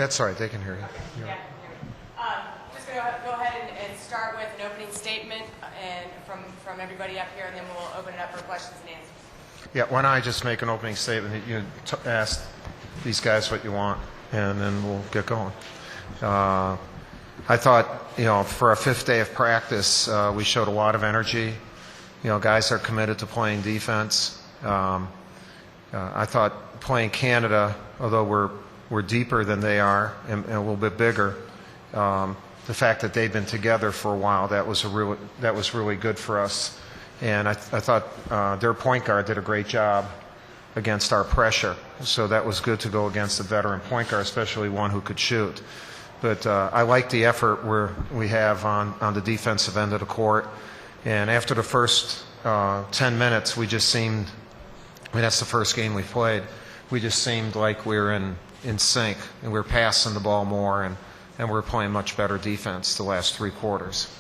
That's all right. They can hear you. Yeah. Just going to go ahead and start with an opening statement and from everybody up here, and then we'll open it up for questions and answers. Yeah, why don't I just make an opening statement? You ask these guys what you want, and then we'll get going. I thought, for a fifth day of practice, we showed a lot of energy. Guys are committed to playing defense. I thought playing Canada, although we're deeper than they are and a little bit bigger, the fact that they've been together for a while, that was really good for us. And I thought their point guard did a great job against our pressure. So that was good to go against a veteran point guard, especially one who could shoot. But I like the effort we have on the defensive end of the court. And after the first 10 minutes, we just seemed, that's the first game we played, we just seemed like we were in sync. And we were passing the ball more, and we were playing much better defense the last three quarters.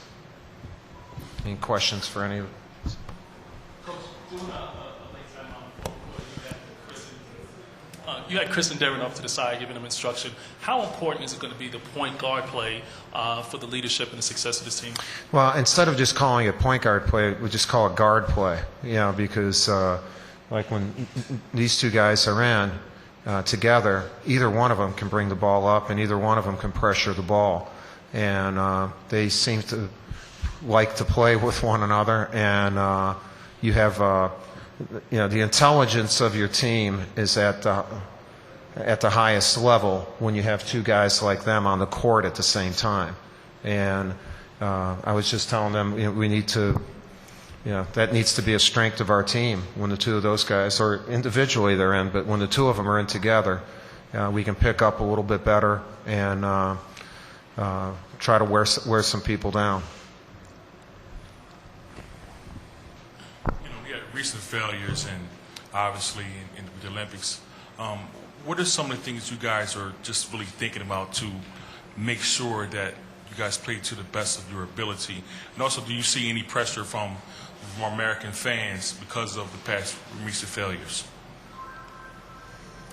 Any questions for any of us? Coach, you had Chris and Darren up to the side giving them instruction. How important is it going to be the point guard play for the leadership and the success of this team? Well, instead of just calling it point guard play, we just call it guard play. Because like when these two guys are in together, either one of them can bring the ball up and either one of them can pressure the ball. And they seem to like to play with one another. And you have, the intelligence of your team is at the highest level when you have two guys like them on the court at the same time. And I was just telling them, we need to, that needs to be a strength of our team when the two of those guys, or individually they're in, but when the two of them are in together, we can pick up a little bit better and try to wear some people down. We had recent failures, and obviously in the Olympics. What are some of the things you guys are just really thinking about to make sure that you guys play to the best of your ability? And also, do you see any pressure from American fans because of the past recent failures?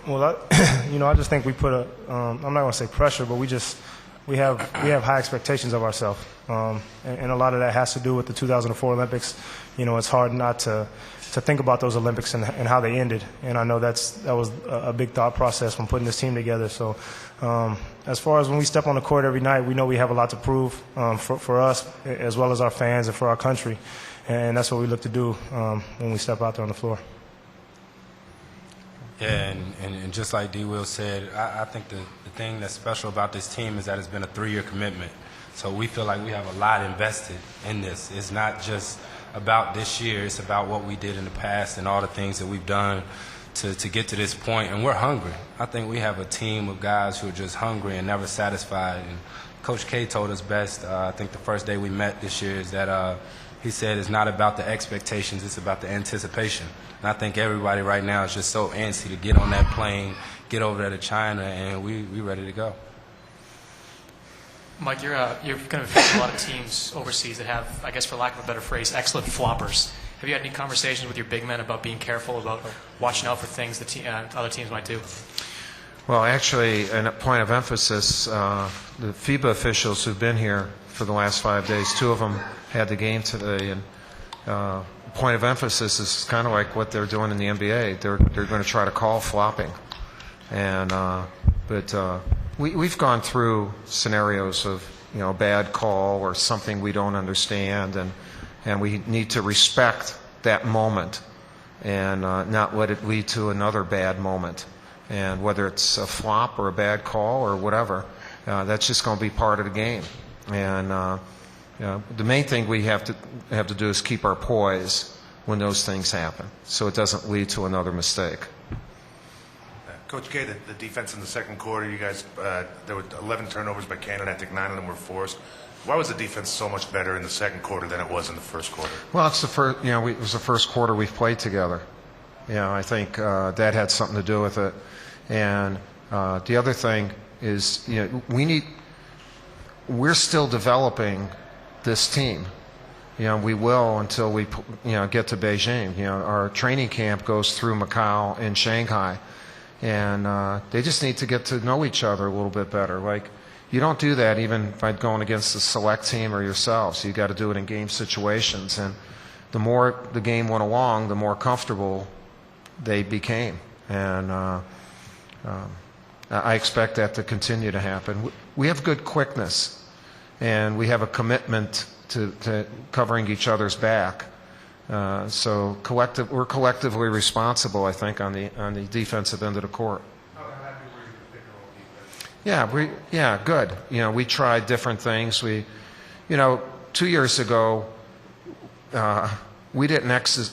Well, I just think we put I'm not going to say pressure, but we have high expectations of ourselves, and a lot of that has to do with the 2004 Olympics. It's hard not to think about those Olympics and how they ended, and I know that was a big thought process when putting this team together. So as far as when we step on the court every night, we know we have a lot to prove for us as well as our fans and for our country, and that's what we look to do when we step out there on the floor. Yeah, and just like D. Will said, I think the thing that's special about this team is that it's been a 3-year commitment. So we feel like we have a lot invested in this. It's not just about this year. It's about what we did in the past and all the things that we've done to get to this point. And we're hungry. I think we have a team of guys who are just hungry and never satisfied. And Coach K told us best, I think the first day we met this year, is that he said it's not about the expectations, it's about the anticipation. And I think everybody right now is just so antsy to get on that plane, get over there to China, and we ready to go. Mike, you're going to face a lot of teams overseas that have, I guess for lack of a better phrase, excellent floppers. Have you had any conversations with your big men about being careful, about watching out for things that other teams might do? Well, actually, a point of emphasis, the FIBA officials who've been here for the last 5 days, 2 of them had the game today, and point of emphasis is kind of like what they're doing in the NBA. They're going to try to call flopping, and but we've gone through scenarios of a bad call or something we don't understand, and we need to respect that moment and not let it lead to another bad moment. And whether it's a flop or a bad call or whatever, that's just going to be part of the game. And the main thing we have to do is keep our poise when those things happen, so it doesn't lead to another mistake. Coach K, the defense in the second quarter, you guys, there were 11 turnovers by Canada. I think 9 of them were forced. Why was the defense so much better in the second quarter than it was in the first quarter? Well, it's the first. It was the first quarter we've played together. I think that had something to do with it. And the other thing is, we're still developing this team. We will until we, get to Beijing. Our training camp goes through Macau and Shanghai, and they just need to get to know each other a little bit better. Like, you don't do that even by going against a select team or yourselves. You got to do it in game situations, and the more the game went along, the more comfortable they became, and I expect that to continue to happen. We have good quickness, and we have a commitment to covering each other's back. So we're collectively responsible, I think, on the defensive end of the court. Yeah, good. We tried different things. 2 years ago, we didn't